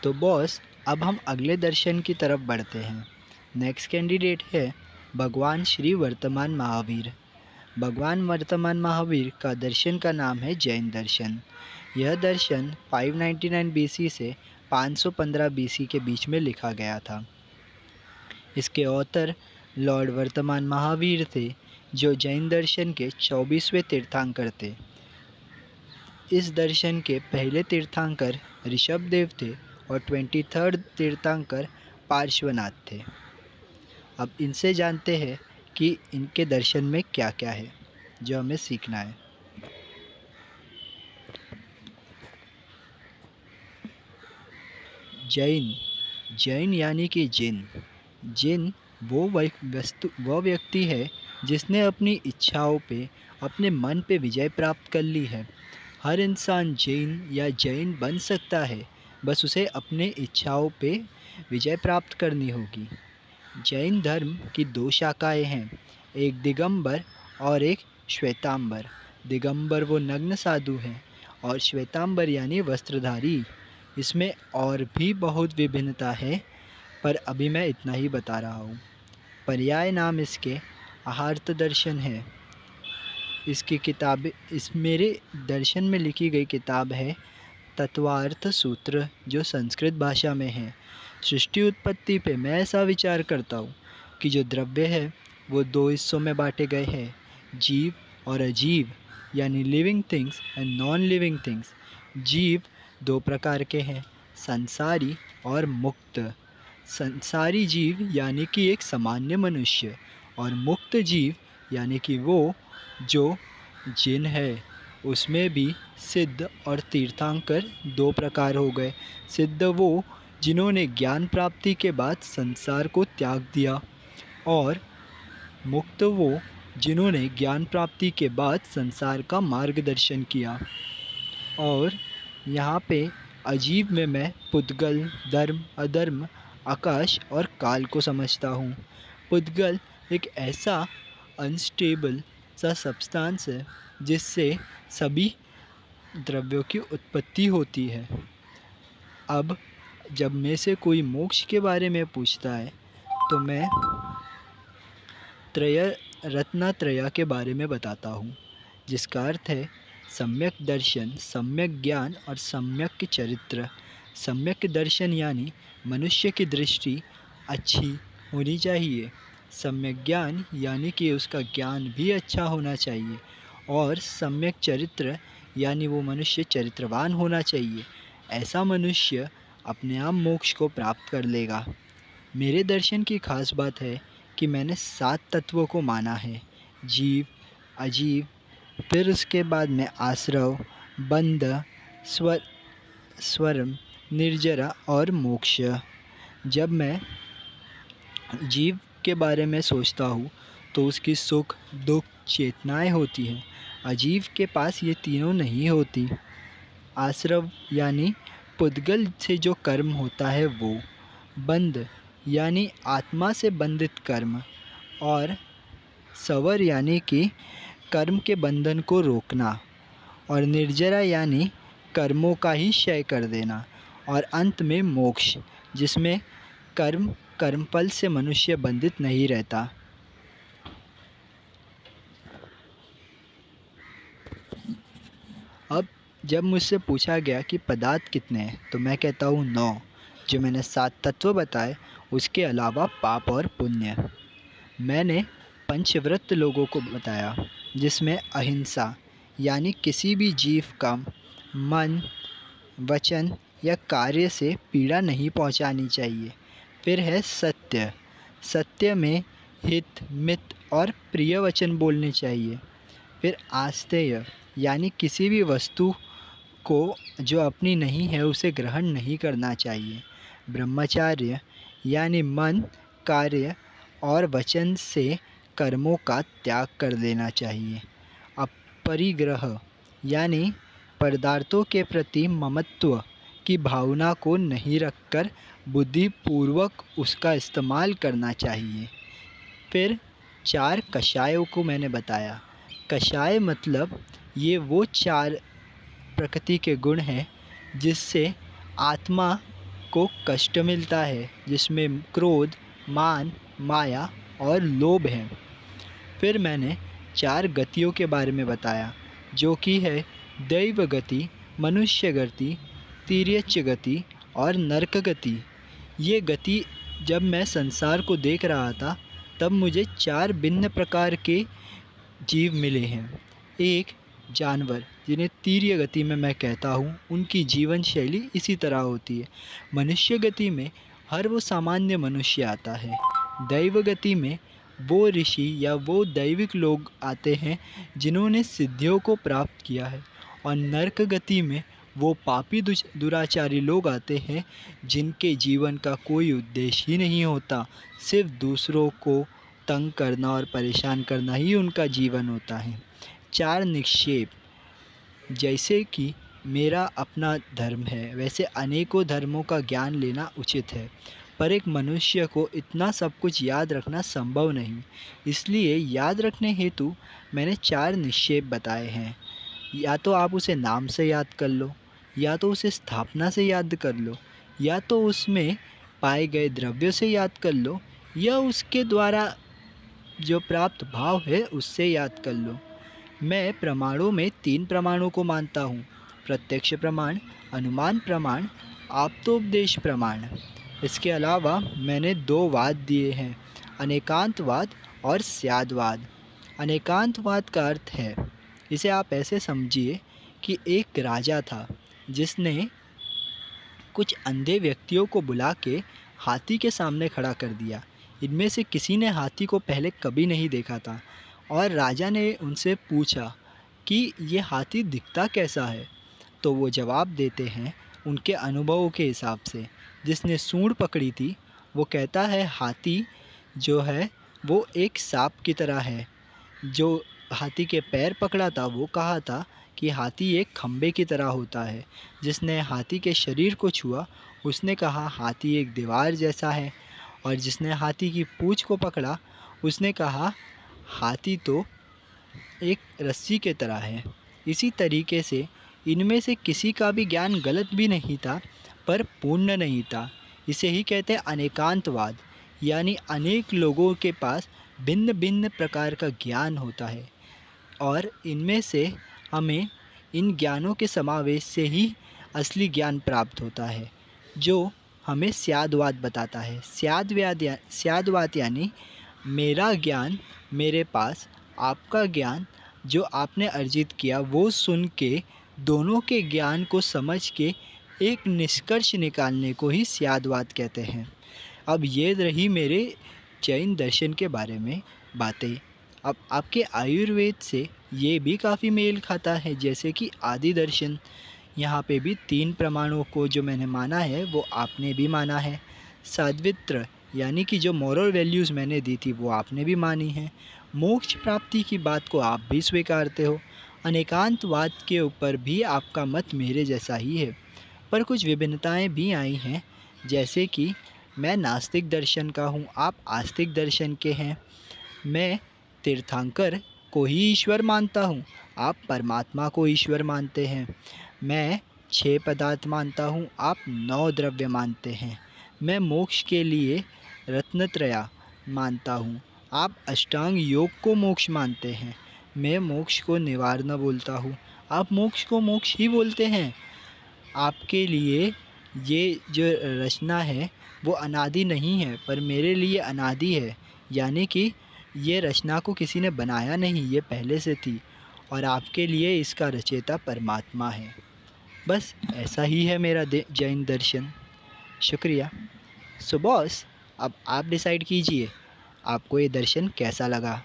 तो बॉस, अब हम अगले दर्शन की तरफ बढ़ते हैं। नेक्स्ट कैंडिडेट है भगवान श्री वर्तमान महावीर। भगवान वर्तमान महावीर का दर्शन का नाम है जैन दर्शन। यह दर्शन 599 बीसी से 515 बीसी के बीच में लिखा गया था। इसके ऑथर लॉर्ड वर्तमान महावीर थे, जो जैन दर्शन के 24वें तीर्थंकर थे। इस दर्शन के पहले तीर्थंकर ऋषभदेव थे और 23rd तीर्थंकर पार्श्वनाथ थे। अब इनसे जानते हैं कि इनके दर्शन में क्या क्या है जो हमें सीखना है। जैन, जैन यानी कि जिन। जिन वो व्यक्ति है जिसने अपनी इच्छाओं पे, अपने मन पे विजय प्राप्त कर ली है। हर इंसान जैन या जैन बन सकता है, बस उसे अपने इच्छाओं पे विजय प्राप्त करनी होगी। जैन धर्म की 2 शाखाएं हैं, एक दिगंबर और एक श्वेतांबर। दिगंबर वो नग्न साधु हैं और श्वेतांबर यानी वस्त्रधारी। इसमें और भी बहुत विभिन्नता है, पर अभी मैं इतना ही बता रहा हूँ। पर्याय नाम इसके आहार्त दर्शन है। इसकी किताबें, इस मेरे दर्शन में लिखी गई किताब है तत्वार्थ सूत्र, जो संस्कृत भाषा में है। सृष्टि उत्पत्ति पे मैं ऐसा विचार करता हूँ कि जो द्रव्य है वो 2 हिस्सों में बांटे गए हैं, जीव और अजीव, यानी living things and non living things. जीव 2 प्रकार के हैं, संसारी और मुक्त। संसारी जीव यानी कि एक सामान्य मनुष्य, और मुक्त जीव यानी कि वो जो जिन है। उसमें भी सिद्ध और तीर्थंकर 2 प्रकार हो गए। सिद्ध वो जिन्होंने ज्ञान प्राप्ति के बाद संसार को त्याग दिया, और मुक्त वो जिन्होंने ज्ञान प्राप्ति के बाद संसार का मार्गदर्शन किया। और यहाँ पे अजीब में मैं पुद्गल, धर्म, अधर्म, आकाश और काल को समझता हूँ। पुद्गल एक ऐसा अनस्टेबल सा सब्सटेंस है जिससे सभी द्रव्यों की उत्पत्ति होती है। अब जब में से कोई मोक्ष के बारे में पूछता है तो मैं रत्नत्रय के बारे में बताता हूँ, जिसका अर्थ है सम्यक दर्शन, सम्यक ज्ञान और सम्यक चरित्र। सम्यक दर्शन यानी मनुष्य की दृष्टि अच्छी होनी चाहिए। सम्यक ज्ञान यानी कि उसका ज्ञान भी अच्छा होना चाहिए। और सम्यक चरित्र यानी वो मनुष्य चरित्रवान होना चाहिए। ऐसा मनुष्य अपने आप मोक्ष को प्राप्त कर लेगा। मेरे दर्शन की खास बात है कि मैंने 7 तत्वों को माना है, जीव, अजीव, फिर उसके बाद में आश्रव, बंध, स्वरम, निर्जरा और मोक्ष। जब मैं जीव के बारे में सोचता हूँ तो उसकी सुख, दुख, चेतनाएं होती हैं। अजीव के पास ये तीनों नहीं होती। आश्रव यानी पुद्गल से जो कर्म होता है वो, बंध यानी आत्मा से बंधित कर्म, और सवर यानी कि कर्म के बंधन को रोकना, और निर्जरा यानी कर्मों का ही क्षय कर देना, और अंत में मोक्ष, जिसमें कर्मफल से मनुष्य बंधित नहीं रहता। अब जब मुझसे पूछा गया कि पदार्थ कितने हैं तो मैं कहता हूँ 9। जो मैंने 7 तत्व बताए, उसके अलावा पाप और पुण्य। मैंने पंचव्रत लोगों को बताया, जिसमें अहिंसा यानी किसी भी जीव का मन, वचन या कार्य से पीड़ा नहीं पहुंचानी चाहिए। फिर है सत्य, सत्य में हित, मित और प्रिय वचन बोलने चाहिए। फिर आस्तेय यानी किसी भी वस्तु को जो अपनी नहीं है उसे ग्रहण नहीं करना चाहिए। ब्रह्मचार्य यानी मन, कार्य और वचन से कर्मों का त्याग कर देना चाहिए। अपरिग्रह यानी पदार्थों के प्रति ममत्व की भावना को नहीं रखकर बुद्धिपूर्वक उसका इस्तेमाल करना चाहिए। फिर 4 कषायों को मैंने बताया। कषाय मतलब ये वो 4 प्रकृति के गुण हैं जिससे आत्मा को कष्ट मिलता है, जिसमें क्रोध, मान, माया और लोभ है। फिर मैंने 4 गतियों के बारे में बताया, जो कि है दैव गति, मनुष्य गति, तिर्यच गति और नरक गति। ये गति जब मैं संसार को देख रहा था, तब मुझे 4 भिन्न प्रकार के जीव मिले हैं। एक, जानवर, जिन्हें तीर्य गति में मैं कहता हूँ, उनकी जीवन शैली इसी तरह होती है। मनुष्य गति में हर वो सामान्य मनुष्य आता है। दैव गति में वो ऋषि या वो दैविक लोग आते हैं जिन्होंने सिद्धियों को प्राप्त किया है। और नरक गति में वो पापी दुराचारी लोग आते हैं जिनके जीवन का कोई उद्देश्य ही नहीं होता, सिर्फ दूसरों को तंग करना और परेशान करना ही उनका जीवन होता है। 4 निक्षेप, जैसे कि मेरा अपना धर्म है, वैसे अनेकों धर्मों का ज्ञान लेना उचित है, पर एक मनुष्य को इतना सब कुछ याद रखना संभव नहीं। इसलिए याद रखने हेतु मैंने 4 निक्षेप बताए हैं। या तो आप उसे नाम से याद कर लो, या तो उसे स्थापना से याद कर लो, या तो उसमें पाए गए द्रव्यों से याद कर लो, या उसके द्वारा जो प्राप्त भाव है उससे याद कर लो। मैं प्रमाणों में 3 प्रमाणों को मानता हूँ: प्रत्यक्ष प्रमाण, अनुमान प्रमाण, आप्तोपदेश प्रमाण। इसके अलावा मैंने 2 वाद दिए हैं, अनेकांतवाद और स्याद्वाद। अनेकांतवाद का अर्थ है, इसे आप ऐसे समझिए कि एक राजा था जिसने कुछ अंधे व्यक्तियों को बुला के हाथी के सामने खड़ा कर दिया। इनमें से किसी ने हाथी को पहले कभी नहीं देखा था, और राजा ने उनसे पूछा कि ये हाथी दिखता कैसा है। तो वो जवाब देते हैं उनके अनुभवों के हिसाब से। जिसने सूंड पकड़ी थी वो कहता है हाथी जो है वो एक सांप की तरह है। जो हाथी के पैर पकड़ा था वो कहा था कि हाथी एक खंबे की तरह होता है। जिसने हाथी के शरीर को छुआ उसने कहा हाथी एक दीवार जैसा है। और जिसने हाथी की पूँछ को पकड़ा उसने कहा हाथी तो एक रस्सी के तरह है। इसी तरीके से इनमें से किसी का भी ज्ञान गलत भी नहीं था, पर पूर्ण नहीं था। इसे ही कहते हैं अनेकांतवाद, यानी अनेक लोगों के पास भिन्न भिन्न प्रकार का ज्ञान होता है, और इनमें से हमें इन ज्ञानों के समावेश से ही असली ज्ञान प्राप्त होता है, जो हमें स्याद्वाद बताता है। स्याद्वाद यानी मेरा ज्ञान मेरे पास, आपका ज्ञान जो आपने अर्जित किया वो सुन के, दोनों के ज्ञान को समझ के एक निष्कर्ष निकालने को ही स्याद्वाद कहते हैं। अब ये रही मेरे जैन दर्शन के बारे में बातें। अब आपके आयुर्वेद से ये भी काफ़ी मेल खाता है, जैसे कि आदि दर्शन। यहाँ पे भी 3 प्रमाणों को जो मैंने माना है वो आपने भी माना है। साद्वित्र यानी कि जो मॉरल वैल्यूज़ मैंने दी थी वो आपने भी मानी है। मोक्ष प्राप्ति की बात को आप भी स्वीकारते हो। अनेकांतवाद के ऊपर भी आपका मत मेरे जैसा ही है, पर कुछ विभिन्नताएं भी आई हैं, जैसे कि मैं नास्तिक दर्शन का हूँ, आप आस्तिक दर्शन के हैं। मैं तीर्थंकर को ही ईश्वर मानता हूँ, आप परमात्मा को ईश्वर मानते हैं। मैं 6 पदार्थ मानता हूँ, आप 9 द्रव्य मानते हैं। मैं मोक्ष के लिए रत्नत्रया मानता हूँ, आप अष्टांग योग को मोक्ष मानते हैं। मैं मोक्ष को निवारण बोलता हूँ, आप मोक्ष को मोक्ष ही बोलते हैं। आपके लिए ये जो रचना है वो अनादि नहीं है, पर मेरे लिए अनादि है, यानी कि ये रचना को किसी ने बनाया नहीं, ये पहले से थी, और आपके लिए इसका रचयिता परमात्मा है। बस ऐसा ही है मेरा जैन दर्शन। शुक्रिया। सो बॉस, अब आप डिसाइड कीजिए आपको ये दर्शन कैसा लगा।